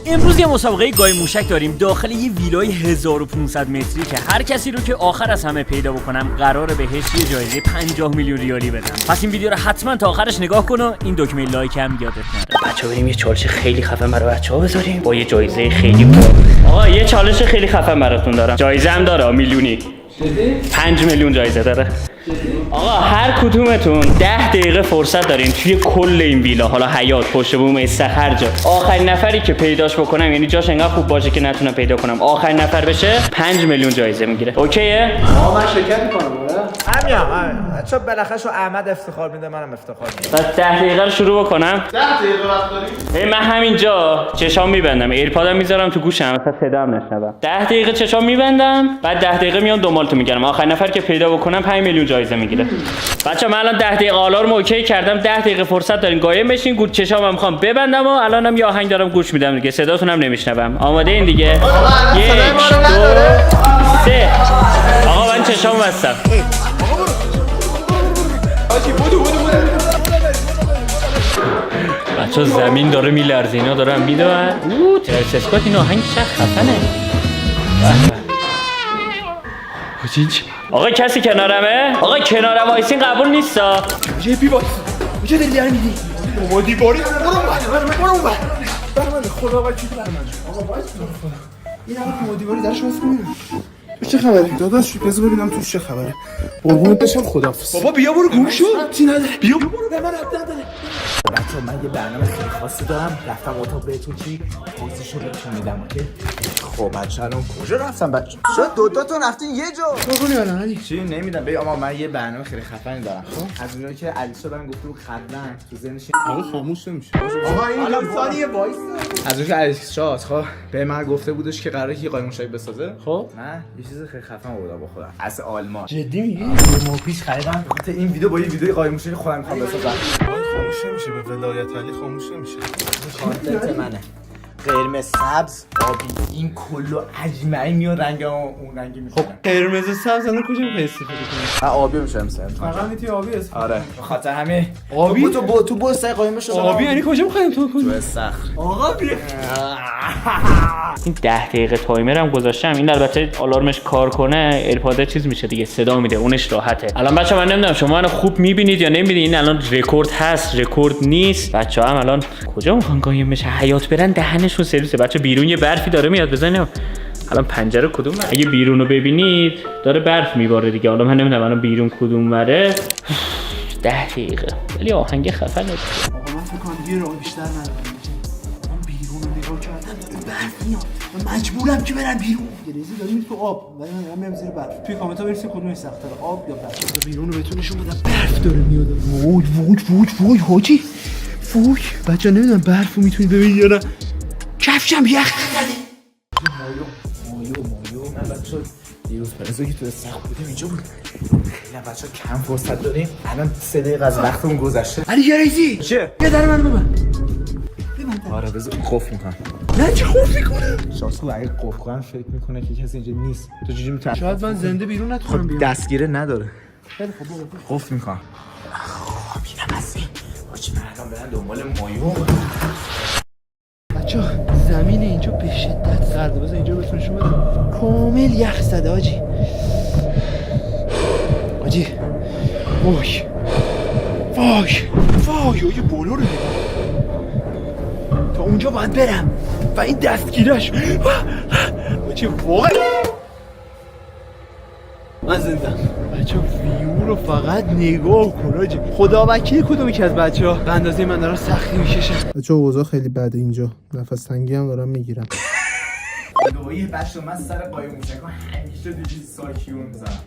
امروز یه مسابقه گای موشک داریم داخل یه ویلای 1500 متری که هر کسی رو که آخر از همه پیدا بکنم قراره بهش یه جایزه 50 میلیون ریالی بدم. پس این ویدیو رو حتما تا آخرش نگاه کن و این دکمه لایک هم یادت نره. بچه‌ها بریم یه چالش خیلی خفن برای بچه‌ها بذاریم با یه جایزه خیلی بالا. آقا یه چالش خیلی خفن براتون دارم. جایزه هم داره میلیونی. 5 میلیون جایزه داره. آقا هر کدومتون 10 دقیقه فرصت دارین توی کل این ویلا، حالا حیاط، پشت بوم، استخر، هر جا، آخرین نفری که پیداش بکنم، یعنی جاش انقدر خوب باشه که نتونم پیدا کنم، آخرین نفر بشه 5 میلیون جایزه میگیره. اوکیه؟ من شرکت میکنم. همین چون بالاخره شو احمد افتخار میده، منم افتخار میدم. پس 10 دقیقه رو شروع بکنم. 10 دقیقه وقت داریم. من همینجا چشام میبندم، ایرپادم میذارم تو گوشم مثلا صدام نشنوم. 10 دقیقه چشام میبندم، بعد 10 دقیقه میام دنبالتون میگردم، آخرین نفر که پیدا بکنم 5 میلیون جایزه میگیره. بچه‌ها من الان 10 دقیقه آلارم اوکی کردم، 10 دقیقه فرصت دارین قایم بشین، گوش چشامم میخوام ببندم و الانم یه آهنگ دارم گوش میدم دیگه، صداتون هم نمیشنوم. آماده این دیگه؟ 1 2 3. آقا من چشامو بستم. بچه‌ها زمین داره میلرزه، اینا دارن میدون. ترس اسکات این آهنگ چه خفنه. آقا کسی کنارمه؟ آقا کنارم وایسین قبول نیستا. کجا بی وایس؟ کجا داری در میدی؟ ما دیواری برو اون برو خدا وکیل برام. آقا وایس این همون ما دیواری درش واسه میبینم. تو چه خبره؟ داداش بذار ببینم تو چه خبره. قربونت بشم خداحافظ. بابا بیا برو گم شو. چی نداره؟ بیا برو به من ربط نداره. بچه‌ها من یه برنامه خیلی خاصی دارم. رفتم اتاق بهتون چی پوزیشن بهتون میدم. اوکی؟ خب بچه‌ها الان کجا رفتم بچه؟ شاید دوتاتون رفتین یه جا. بگونی الان علی. چی نمیدونم. ببین اما من یه برنامه خیلی خفنی دارم. خب از اونایی که علیشا بهم گفته بود خدن تو ذهنش آقا خاموش نمیشه. آقا این ثانیه وایس. از اونایی که علیشا خب به من گفته بودش که قراره کی قایم موشک بسازه. خب من یه چیز خیلی خفن آوردم با خودم از آلمان. جدی میگی؟ یه ماه پیش خریدم. بخاطر این ویدیو با یه ویدیوی قایم موشک خودم میخوام بسازم. خاموش نمیشه به ولایت علی خاموش نمیشه. کانتنت منه. قرمز، سبز، آبی، این کلو اجمعی میاد رنگ اون رنگی میشه. خب قرمز و سبز الان کجا میخوای استفاده کنی؟ آبی میشه مثلا. فقط میتونی آبی استفاده. آره. بخاطر همین آبی تو بوسه قایم بشه. آبی یعنی کجا میخوایم تو کنی؟ تو استخر. آقا بیا. این 10 دقیقه تایمرم گذاشتم. این البته آلارمش کار کنه ایرپاد چیز میشه دیگه، صدا میده، اونش راحته. الان بچه‌ها من نمیدونم شما منو خوب میبینید یا نمیبینید. این الان رکورد هست رکورد نیست. بچه‌ها هم الان کجا میخوان قایم بشه؟ حیاط برن دهنشون سرویسه. بچه‌ها بیرون یه برفی داره میاد، بزنید الان پنجره کدوم وره؟ اگه بیرون رو ببینید داره برف میباره دیگه. حالا من نمیدونم الان بیرون کدوم وره. 10 دقیقه ولی آهنگ خفنه. آقا من فکر کنم دیگه راه بیشتر ندارم. من بیرون رو نگاه کردم برف میاد. من مجبورم که برم بیرون. گریزی داریم تو آب ولی من میرم زیر برف. توی کامنت ها برسید کدومش سخت‌تره، آب یا برف. بیرون رو بهتون نشون بدم برف داره میاد. وای حاجی. وای بچا نمیدونم برفو میتونید ببینید یا نه. کفشم یخ زده. مایو من بچا دیروز پرزو که تو استخر بودیم اینجا بود. خیلی بچا کم فرصت داریم. الان 3 دقیقه از وقتمون گذشته. علی گریزی چه؟ یه در منو ببن. آره بذار قفل میکنم. نه چه قفل میکنم؟ شاسو اگه قفل کنم فکر میکنه که کسی اینجا نیست. تو چجوری میتونی؟ شاید من زنده بیرون نتونم بیام. دستگیره نداره. خیلی خوب قفل میکنم. خب میرم از این. باشه من الان برم دنبال مایو. بچا زمین اینجا به شدت سرده. بذار اینجا بهتون نشون بدم. کامل یخ زده آجی. وای یه بولو رو نگاه. تا اونجا باید برم و این دستگیرش آجی واقعا من زندم. بچه ویو رو فقط نگاه کن آجی. خدا وکیل کدومی که از بچه ها به اندازه من دارم سختی میکشم. بچه اوضاع خیلی بده اینجا. نفس تنگی هم دارم میگیرم. دویه بچه من سر قایم موشک ها همیشه دیگه ساکیون میزنم.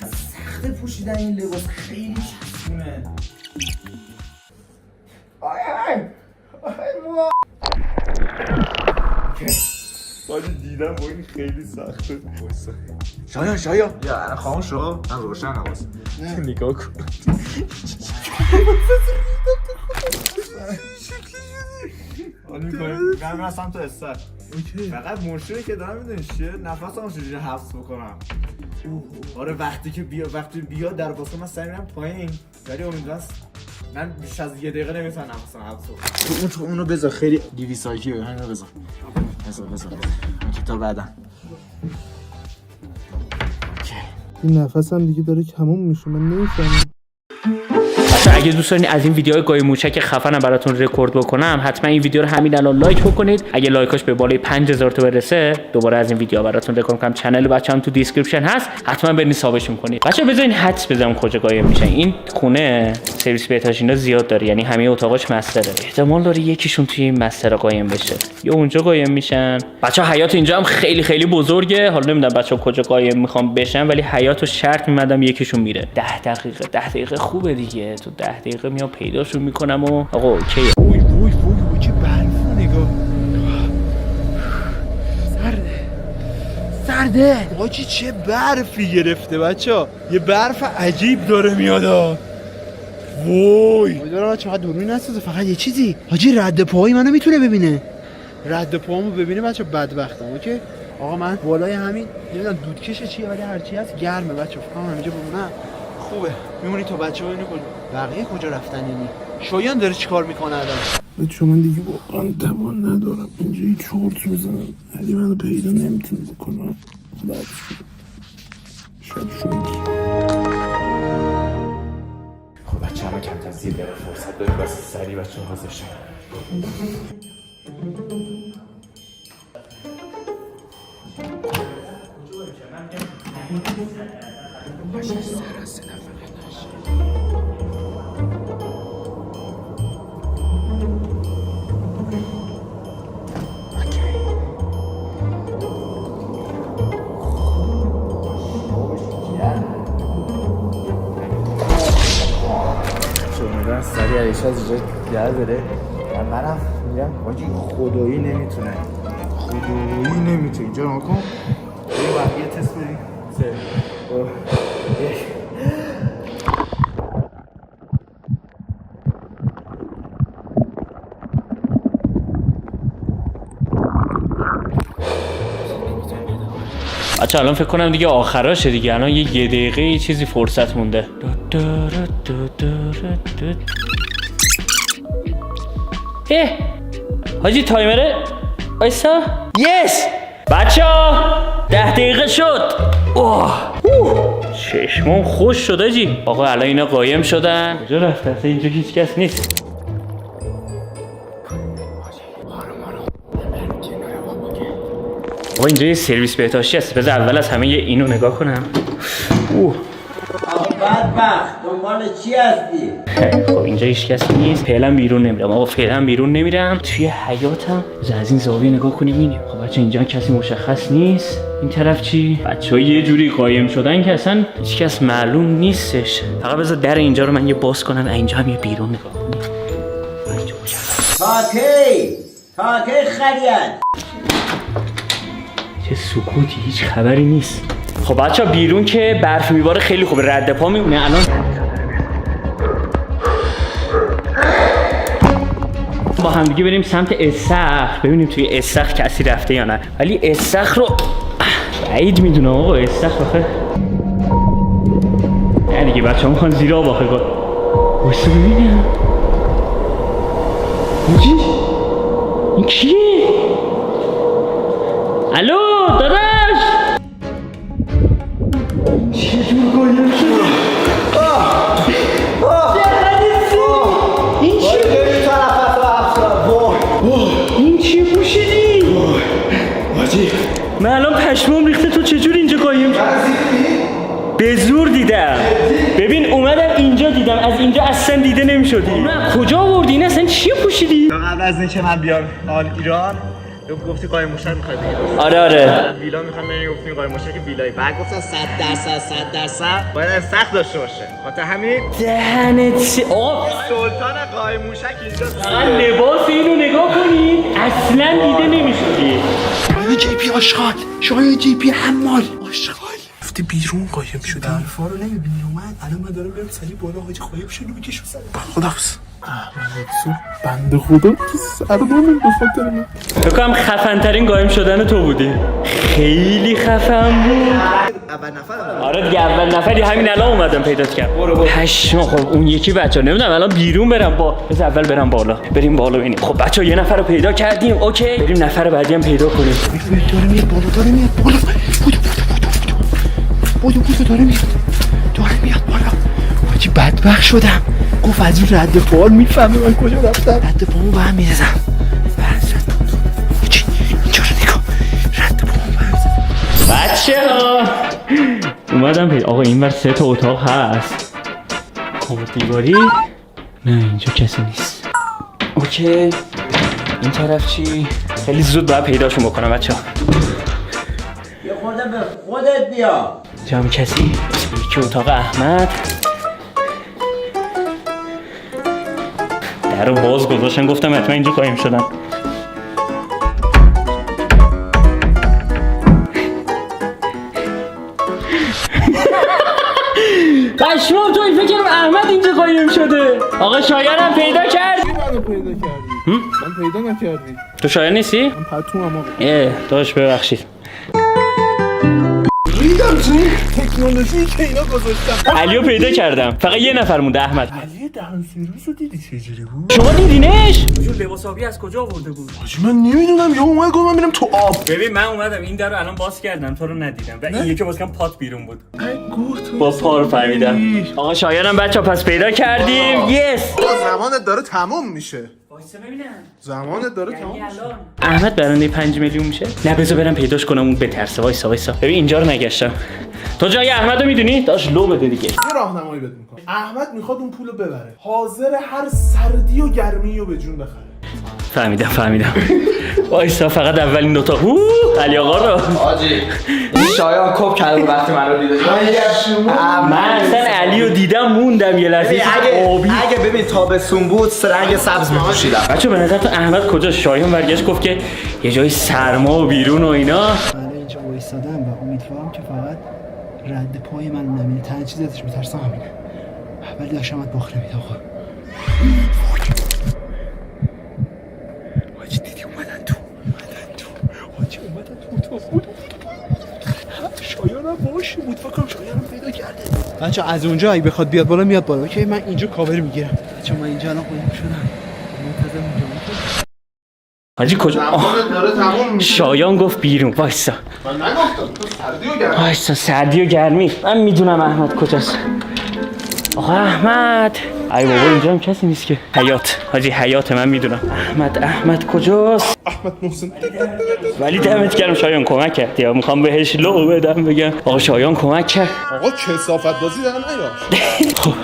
سخت پوشیدن این لباس خیلی چسبونه. سالی دیدم با این خیلی سخته. شایا یا خاموش شو. من روشن نباس. نگاه کن. حال میکنیم من رفتم تو استر. فقط مشکلی که دارم میدونی چیه؟ نفسم چجوری حفظ بکنم. آره وقتی بیا در واسه من سعی می‌کنم پایین ولی امیدوارم من بیش از 1 دقیقه نمیتونم نفسم حبس کنم. اونو بذار خیلی 200 سایکی همینو بذار. بذار. که تا بعدا. این نفسم دیگه داره تموم میشه من نمیفهمم. اگه دوست دارین از این ویدیوهای گاهی موشک خفنم براتون رکورد بکنم حتما این ویدیو رو همین الان لایک بکنید. اگه لایکاش به بالای 5000 تا برسه دوباره از این ویدیو براتون رکورد کنم. چنل بچه‌ام تو دیسکریپشن هست حتما برید سابسکرایب کنید. بچه‌ها بذارین حدس بزنم کجا قایم میشن. این خونه سرویس بهداشت اینا زیاد داره یعنی همه اتاقاش مستره. احتمال داره یکیشون توی این مستر قایم بشه یا اونجا قایم میشن. بچه‌ها حیاط اینجا هم خیلی خیلی بزرگه. حالا نمیدونم بچه‌ها کجا قایم میخوام بشن ولی حیاطو شرط می‌مدم یکیشون میره. 10 دقیقه خوبه دیگه. تو 10 دقیقه میام پیداشون میکنم و آقا اوکیه. وای چه برفو نگاه. سرده حاجی چه برفی گرفته بچه‌ها. یه برف عجیب داره میاد. وای دارم چقدر دوربین نسازه فقط یه چیزی حاجی رد پاهایی منو میتونه ببینه. رد پاهامو ببینه بچه بدبختم. اوکی آقا من بالای همین نمیدونم دودکش چیه ولی هرچی هست گرمه بچه. فکر کنم اینجا بمونم خوبه. میمونی تا بچه‌ها اینو کنه. بقیه کجا رفتن یعنی؟ شایان داره چیکار میکنه الان؟ بچه من دیگه واقعا توان ندارم اینجا یه چورت میزنم. علی منو پیدا نمیتونه بکنم. بعد شد خب بچه همه کمتر از 1 دقیقه فرصت داریم بس سریع بچه حاضر شد. سریع علیش از اینجا در بره. منم میگم حاجی خدایی نمیتونه اینجا رو کن. یه تست بریم 3 2 1. بچه الان فکر کنم دیگه آخراشه دیگه. الان یه دقیقه یه چیزی فرصت مونده. حاجی تایمره ایسا یس بچه ها 10 دقیقه شد. چشمم خوش شد حاجی. آقا الان اینا قایم شدن. کجا رفتن؟ اینجا هیچ کس نیست. آقا اینجا یه سرویس بهداشتی هست. بذار اول از همه اینو نگاه کنم. بدبخت دنبال چی هستی؟ خب اینجا هیچ کس نیست. فعلا بیرون نمیرم. آقا فعلا بیرون نمیرم. توی حیاتم از این زاویه نگاه کنیم اینه. خب بچه اینجا کسی مشخص نیست. این طرف چی؟ بچه‌ها یه جوری قایم شدن که اصلا هیچ کس معلوم نیستش. فقط بذار در اینجا رو من یه باز کنم. اینجا هم یه بیرون نگاه کنم. تاکی خریت. چه سکوتی هیچ خبری نیست. خب بچه بیرون که برف میباره خیلی خوبه. رد پا میمونه الان. با هم دیگه بریم سمت استخر ببینیم توی استخر کسی رفته یا نه. ولی استخر رو بعید میدونم آقا. استخر آخه نه دیگه بچه ها میخوان زیر آب آخه بایسته ببینیم. این کیه؟ الو داداش چه جور قایم شده؟ این چی؟ این چی پوشیدی؟ من الان پشمام ریخته. تو چجور اینجا قایم شد؟ به زور دیدم. ببین اومدم اینجا دیدم. از اینجا اصلا دیده نمیشدی. کجا آوردی این اصلا چی پوشیدی؟ قبل از اینکه من بیام ایران گفتی قایم موشک میخوای بگیری. آره ویلا میخوام بریم. گفتیم قایم موشک ویلای. بعد گفتن 100% باید سخت داشته باشه. خاطر همین دهنت آقا سلطان قایم موشک اینجاست. فقط لباس اینو نگاه کنید اصلا دیده نمیشدی. شایان جی پی آشغال. شایان جی پی حمال آشغال رفته بیرون قایم شده. برفا رو نمیبینی اومد. الان من دارم میرم سریع بالا حاجی قایم شد میکشم سر. خداحافظ. بنده خدا که سرمانم به خاطر من. فکر کنم خفن ترین قایم شدن تو بودی. خیلی خفن بود. اول نفر آره دیگه اول نفری همین الان اومدم پیدات کردم. برو پشما. خب اون یکی بچا نمیدونم الان بیرون برم بذار اول برم بالا. بریم بالا ببینیم. خب بچا یه نفر رو پیدا کردیم. اوکی بریم نفر بعدی هم پیدا کنیم. داره میاد بالا. بودو داره میاد بالا. حاجی بدبخت شدم. گفت از اون رد پال میفهمه من کجا رفتم. رد پامو به هم میرزم. حاجی اینجا رو نگاه. رد پامو به هم میرزم. بچه‌ها اومدم پیدا. آقا اینور 3 تا اتاق هست. کمد دیواری نه اینجا کسی نیست. اوکی این طرف چی؟ خیلی زود باید پیداشون بکنم بچه‌ها. یه خورده به خودت بیا. جام کسی؟ یکی اتاق احمد. در رو باز گذاشتن گفتم حتما اینجا قایم شدم. پشمام توی فکرم احمد اینجا قایم شده. آقا شایانم پیدا کرد. منو پیدا کردی؟ من پیدا نکردی. تو شایان نیستی؟ من پتوام آقا. داشت ببخشید. ریدم چی؟ تکنولوژی که اینا گذاشتم. علیو پیدا کردم. فقط یه نفر مونده احمد. علی دهن سرویس رو دیدی چجوری بود؟ شما دیدینش؟ جو لباسابی از کجا آورده بود؟ حاجی من نمیدونم یا اومد گفت من میرم تو آب. ببین من اومدم این در رو الان باز کردم تو رو ندیدم و این یکی باز کردم پات بیرون بود. ای گوه تو. باز پا رو فهمیدم. آقا شایانم بچا پس پیدا کردیم. یس. زمانت داره تموم میشه. وایسا ببینم. زمانت داره تموم میشه. احمد برنده 5 میلیون میشه؟ نه بذار برم پیداش کنم اون بترسه. وایسا ببین اینجا رو نگشتم. تو جای احمدو میدونی؟ داش لو بده دیگه. یه راهنمایی بهت میکنم. احمد میخواد اون پولو ببره. حاضر هر سردی و گرمی رو به جون بخره. فهمیدم. وایسا فقط اولین دو تا. علی آقا رو. حاجی این شایان کپ کرد وقتی منو دید. من اصلا علی رو دیدم موندم یه لحظه. اگه ببین تابستون بود رنگ سبز می‌پوشیدم. بچه به نظر تو احمد کجا؟ شایان برگشت گفت که یه جای سرما و بیرون و اینا. من اینجا وایسادم و امیدوارم که فقط رد پای من نمیره. تنها چیزی ازش میترسم همینه. ولی داشتم بخ نمیده آقا. حاجی دیدی اومدن تو. حاجی اومدن تو. شایانم باشه بود فکرم شایانم پیدا کرده. بچه از اونجا اگه بخواد بیاد بالا میاد بالا. اوکی من اینجا کاور میگیرم. بچه من اینجا الان قایم شدم. منتظر اونجا. حاجی کجا؟ داره تموم میشه. شایان گفت بیرون. وایسا. من نگفتم تو سردی و گرمی. وایسا سردی و گرمی. من میدونم احمد کجاست. آقا احمد. ای بابا اینجا هم کسی نیست که. حاجی حیات من میدونم. احمد کجاست؟ احمد محسن. ولی دمت گرم شایان کمک کرد. یا میخوام بهش لو بدم بگم آقا شایان کمک کرد. آقا کثافت بازی در نیار. خب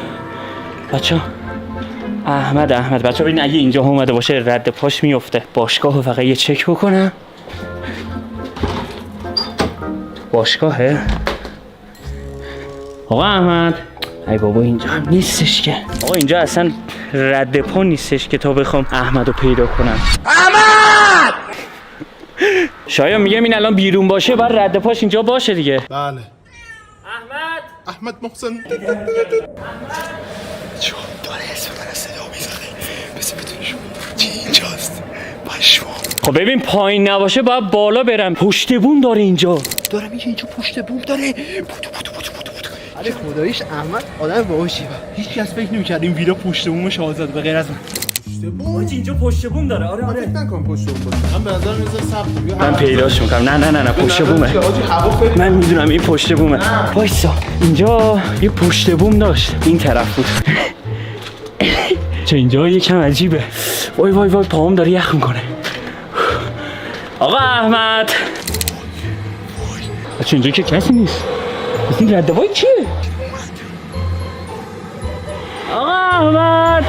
بچه احمد بچه ببین اگه اینجا اومده باشه رد پاش میفته. باشگاه فقط یه چک بکنم. باشگاهه. آقا احمد. ای بابا اینجا هم نیستش که. آقا اینجا اصلا رد پا نیستش که تا بخوام احمدو پیدا کنم. احمد شایان میگم این الان بیرون باشه باید رد پاش اینجا باشه دیگه. بله. احمد محسن. چون داره اسم من صدا میزنه. بس بتونی چی اینجاست؟ پشمام. خب ببین پایین نباشه باید بالا برم. پشت بوم داره اینجا. داره میگه اینجا پشت بوم داره. بودو. علی خداییش احمد آدم باهوشیه. هیچ کس فکر نمی‌کرد این ویلا پشت بومش آزاد به غیر از من. حاجی اینجا پشت بوم داره. آره فکر نکن پشت بوم باشه. من به نظر میاد سبز. من پیداش میکنم. نه پشت بومه. حاجی هوا فکر. من میدونم این پشت بومه. وایسا اینجا یه پشت بوم داشت. این طرف بود. چه اینجا یکم عجیبه. وای پاهم داره یخ میکنه. آقا احمد. چه اینجا که کسی نیست. این رد وای چیه؟ آقا احمد.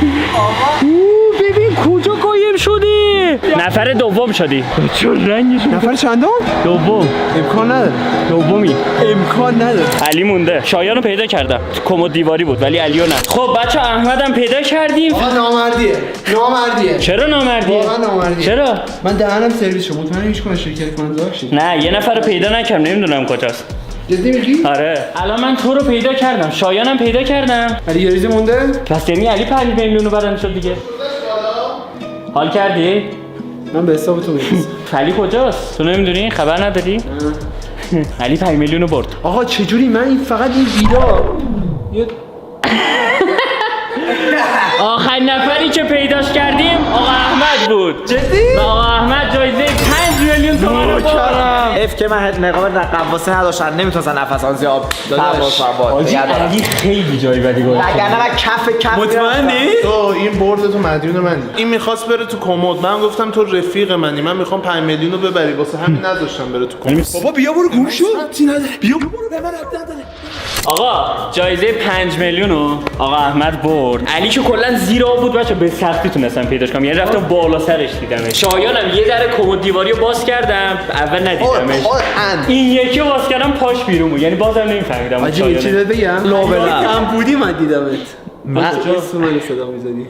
ببین کجا قایم شدی؟ نفر دوم شدی. چون رنگش نفر چندم؟ دوم. امکان نداره. دومی. امکان نداره. علی مونده. شایانو پیدا کردم. کمد دیواری بود ولی علیو نه. خب بچه احمدم پیدا کردیم. آقا نامردیه. چرا نامردیه؟ واقعا نامردیه. چرا؟ من دهنم سرویس شد. مطمئنم هیچ کنه شرکت کننده باشی. نه یه نفر رو پیدا نکردم نمیدونم کجاست. جدی میگی؟ آره. الان من تو رو پیدا کردم. شایانم پیدا کردم. علی یه ریزی مونده؟ پس یعنی علی 5 میلیون رو برنده شد دیگه. حال کردی؟ من به حساب تو میرسم. علی کجاست؟ تو نمیدونی؟ خبر نداری؟ علی 5 میلیون رو برد. آقا چجوری من این فقط این ویلا آخرین نفری که پیداش کردیم آقا احمد بود. جدی؟ آقا احمد جایزه 5 میلیون تومان رو برد. اف که من نقاب قواسی نداشتن نمیتونستن نفس آن زیاد داداش. آجی علی خیلی جای بدی گفت. وگرنه من کف مطمئنی؟ تو این برد تو مدیون منی. این میخواست بره تو کمد، من گفتم تو رفیق منی، من میخوام 5 میلیون رو ببری، واسه همین نذاشتم بره تو کمد. بابا بیا برو گم شو. بیا برو به من ربط نداره. آقا جایزه 5 میلیون رو آقا احمد برد. علی که کلا زیر آب بود بچه، به سختی تونستم پیداش کنم، یعنی رفتم بالا سرش دیدمش. شایانم یه در کمد دیواری رو باز کردم، اول ندیدمش. این یکی رو باز کردم پاش بیرون بود، یعنی بازم نمیفهمیدم. آجی یه چیز بگم؟ کم بودی من دیدمت. من اسم من صدا می‌زدی.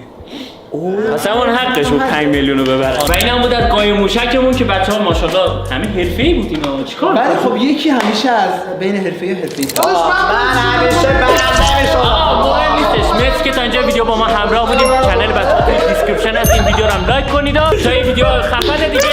اصلا اون حقش بود 5 میلیون رو ببره. و اینم بود از قایم موشکمون که بچه‌ها ماشاءالله همه حرفه‌ای بود اینا. چیکار بله خب یکی همیشه از بین حرفه‌ای و حرفه‌ای. من همیشه برنده شدم. مهم نیستش. مرسی که تا اینجا ویدیو با ما همراه بودیم. کانال بچه‌ها توی دیسکریپشن هست، این ویدیو رو هم لایک کنید تا یه ویدیو خفن دیگه